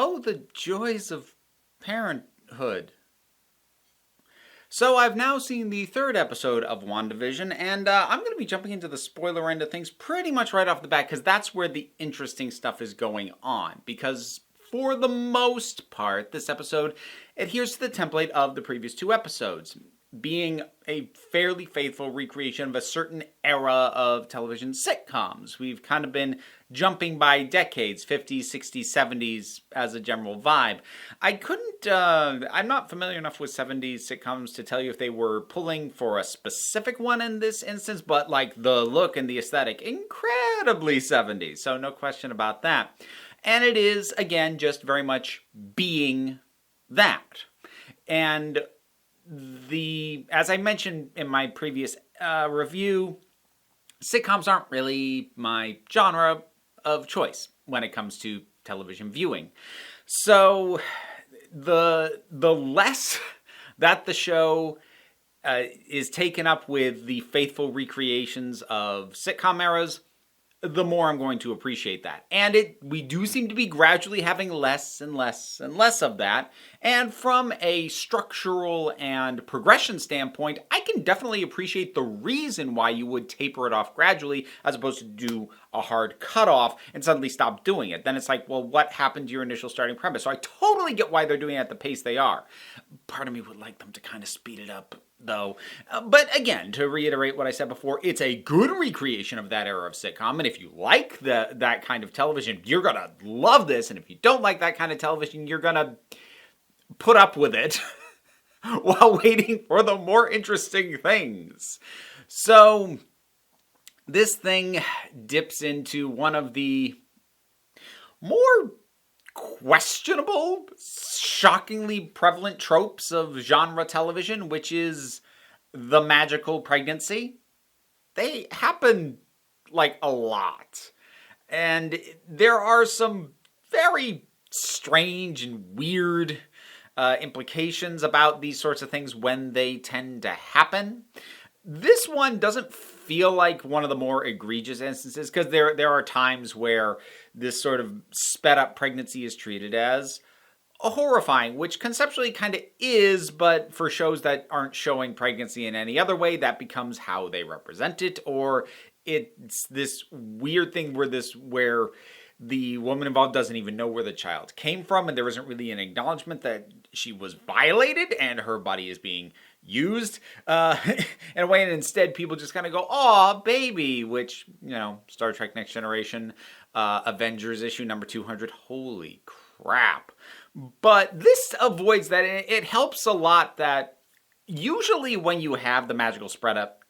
Oh, the joys of parenthood. So I've now seen the third episode of WandaVision, and I'm going to be jumping into the spoiler end of things pretty much right off the bat, because that's where the interesting stuff is going on. Because for the most part, this episode adheres to the template of the previous two episodes, being a fairly faithful recreation of a certain era of television sitcoms. We've kind of been jumping by decades, 50s, 60s, 70s as a general vibe. I'm not familiar enough with 70s sitcoms to tell you if they were pulling for a specific one in this instance, but like the look and the aesthetic, incredibly 70s, so no question about that. And it is, again, just very much being that. And as I mentioned in my previous review, sitcoms aren't really my genre of choice when it comes to television viewing. So the less that the show is taken up with the faithful recreations of sitcom eras, the more I'm going to appreciate that. And we do seem to be gradually having less and less and less of that. And from a structural and progression standpoint, I can definitely appreciate the reason why you would taper it off gradually as opposed to do a hard cutoff and suddenly stop doing it. Then it's like, well, what happened to your initial starting premise? So I totally get why they're doing it at the pace they are. Part of me would like them to kind of speed it up, though. But again, to reiterate what I said before, it's a good recreation of that era of sitcom, and if you like that kind of television, you're gonna love this, and if you don't like that kind of television, you're gonna put up with it while waiting for the more interesting things. So this thing dips into one of the more questionable, shockingly prevalent tropes of genre television, which is the magical pregnancy. They happen like a lot. And there are some very strange and weird implications about these sorts of things when they tend to happen. This one doesn't feel like one of the more egregious instances, because there are times where this sort of sped up pregnancy is treated as horrifying, which conceptually kind of is, but for shows that aren't showing pregnancy in any other way, that becomes how they represent it, or it's this weird thing where the woman involved doesn't even know where the child came from, and there isn't really an acknowledgement that she was violated and her body is being used in a way, and instead people just kind of go, "Aw, baby," which, Star Trek Next Generation, Avengers issue number 200, holy crap. But this avoids that, and it helps a lot that usually when you have the magical sped up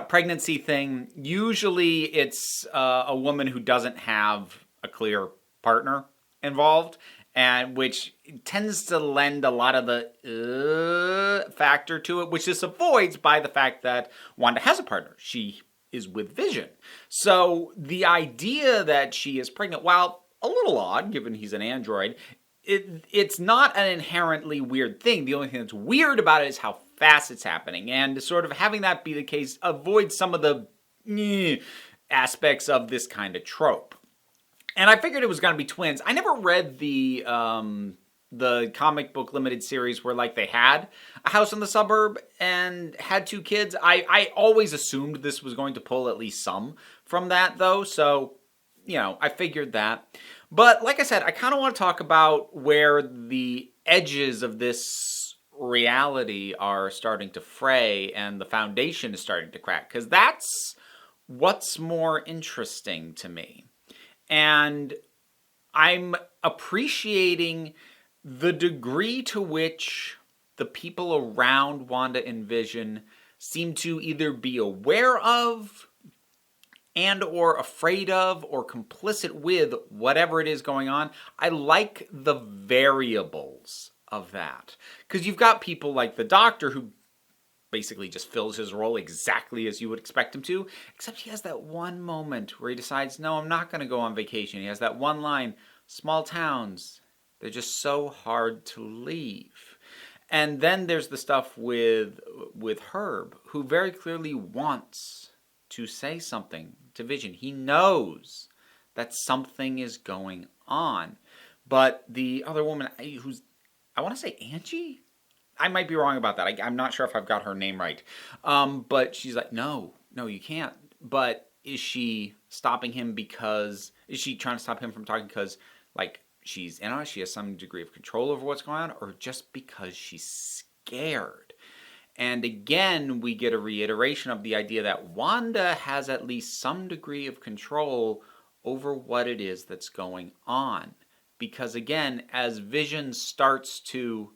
pregnancy thing, usually it's a woman who doesn't have a clear partner involved, and which tends to lend a lot of the factor to it, which this avoids by the fact that Wanda has a partner. She is with Vision. So the idea that she is pregnant, while a little odd, given he's an android, it's not an inherently weird thing. The only thing that's weird about it is how fast it's happening. And sort of having that be the case avoids some of the aspects of this kind of trope. And I figured it was going to be twins. I never read the comic book limited series where they had a house in the suburb and had two kids. I always assumed this was going to pull at least some from that, though. So, I figured that. But like I said, I kind of want to talk about where the edges of this reality are starting to fray and the foundation is starting to crack, because that's what's more interesting to me. And I'm appreciating the degree to which the people around Wanda and Vision seem to either be aware of and or afraid of or complicit with whatever it is going on. I like the variables of that. Because you've got people like the Doctor, who basically just fills his role exactly as you would expect him to, except he has that one moment where he decides, no, I'm not going to go on vacation. He has that one line, small towns, they're just so hard to leave. And then there's the stuff with Herb, who very clearly wants to say something to Vision. He knows that something is going on. But the other woman, who's, I want to say Angie? I might be wrong about that. I'm not sure if I've got her name right. But she's like, no, you can't. But is she stopping him because, is she trying to stop him from talking because, like, she's in on it, she has some degree of control over what's going on, or just because she's scared? And again, we get a reiteration of the idea that Wanda has at least some degree of control over what it is that's going on. Because again, as Vision starts to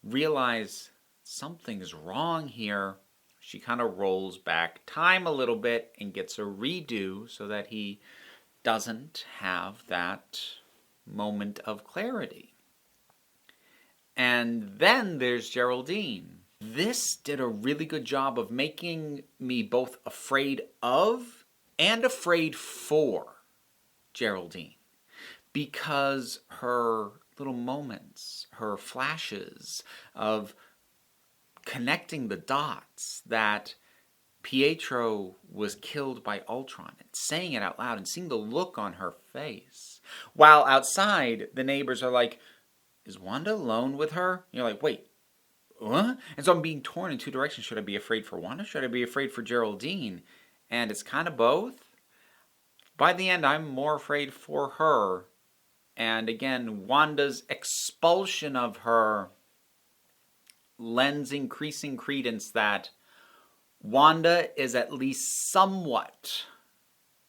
realize something's wrong here, she kind of rolls back time a little bit and gets a redo so that he doesn't have that moment of clarity. And then there's Geraldine. This did a really good job of making me both afraid of and afraid for Geraldine, because her little moments, her flashes of connecting the dots that Pietro was killed by Ultron, and saying it out loud and seeing the look on her face, while outside the neighbors are like, is Wanda alone with her? You're like, wait, what? And so I'm being torn in two directions. Should I be afraid for Wanda? Should I be afraid for Geraldine? And it's kind of both. By the end, I'm more afraid for her. And again, Wanda's expulsion of her lends increasing credence that Wanda is at least somewhat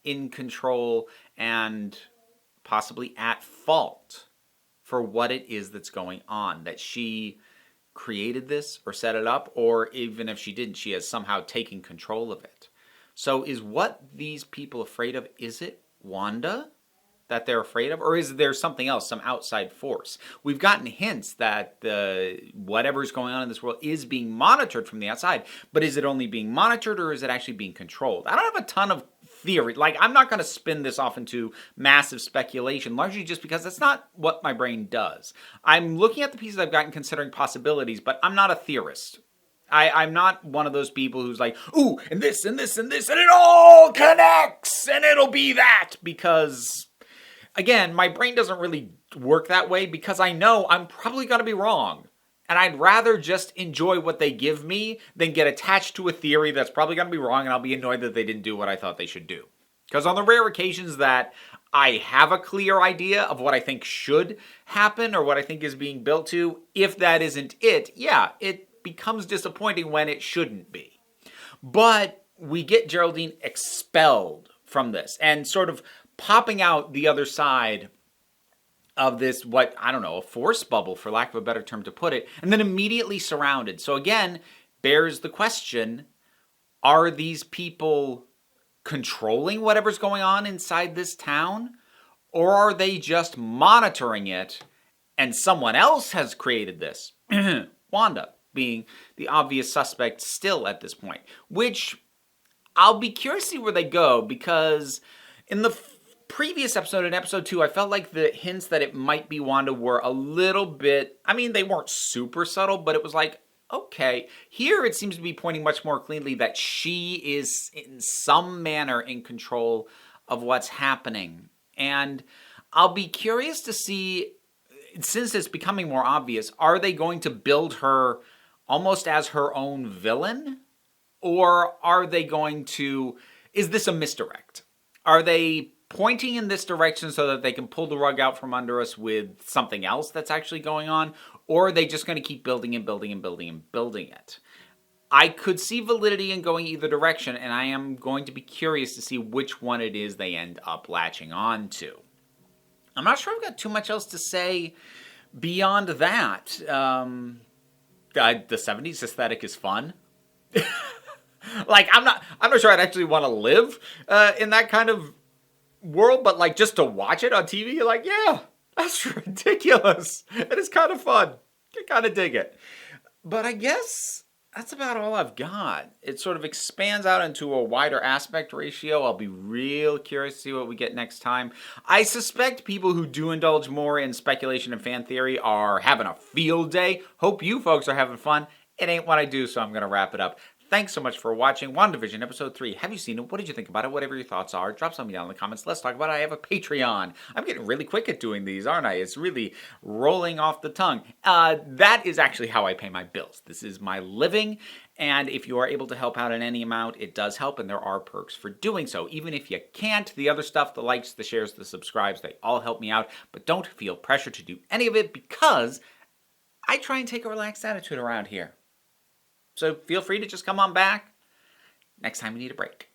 in control and possibly at fault for what it is that's going on. That she created this or set it up, or even if she didn't, she has somehow taken control of it. So is what these people afraid of, is it Wanda that they're afraid of? Or is there something else, some outside force? We've gotten hints that whatever's going on in this world is being monitored from the outside, but is it only being monitored or is it actually being controlled? I don't have a ton of theory. Like, I'm not going to spin this off into massive speculation, largely just because that's not what my brain does. I'm looking at the pieces I've gotten, considering possibilities, but I'm not a theorist. I'm not one of those people who's like, ooh, and this, and this, and this, and it all connects, and it'll be that, because, again, my brain doesn't really work that way, because I know I'm probably going to be wrong. And I'd rather just enjoy what they give me than get attached to a theory that's probably going to be wrong, and I'll be annoyed that they didn't do what I thought they should do. Because on the rare occasions that I have a clear idea of what I think should happen or what I think is being built to, if that isn't it, yeah, it becomes disappointing when it shouldn't be. But we get Geraldine expelled from this and sort of popping out the other side of this, what, I don't know, a force bubble, for lack of a better term to put it, and then immediately surrounded. So again, bears the question, are these people controlling whatever's going on inside this town? Or are they just monitoring it and someone else has created this? Wanda being the obvious suspect still at this point, which I'll be curious to see where they go, because in the previous episode, in episode 2, I felt like the hints that it might be Wanda were a little bit, I mean, they weren't super subtle, but it was like, okay. Here it seems to be pointing much more cleanly that she is in some manner in control of what's happening. And I'll be curious to see, since it's becoming more obvious, are they going to build her almost as her own villain? Or are they going to, is this a misdirect? Are they pointing in this direction so that they can pull the rug out from under us with something else that's actually going on? Or are they just going to keep building and building and building and building it? I could see validity in going either direction, and I am going to be curious to see which one it is they end up latching on to. I'm not sure I've got too much else to say beyond that. The 70s aesthetic is fun. Like, I'm not sure I'd actually want to live in that kind of world, but like just to watch it on TV, you're like, yeah, that's ridiculous. It is kind of fun. I kind of dig it. But I guess that's about all I've got. It sort of expands out into a wider aspect ratio. I'll be real curious to see what we get next time. I suspect people who do indulge more in speculation and fan theory are having a field day. Hope you folks are having fun. It ain't what I do, so I'm going to wrap it up. Thanks so much for watching WandaVision Episode 3. Have you seen it? What did you think about it? Whatever your thoughts are, drop something down in the comments. Let's talk about it. I have a Patreon. I'm getting really quick at doing these, aren't I? It's really rolling off the tongue. That is actually how I pay my bills. This is my living, and if you are able to help out in any amount, it does help, and there are perks for doing so. Even if you can't, the other stuff, the likes, the shares, the subscribes, they all help me out, but don't feel pressure to do any of it because I try and take a relaxed attitude around here. So feel free to just come on back next time we need a break.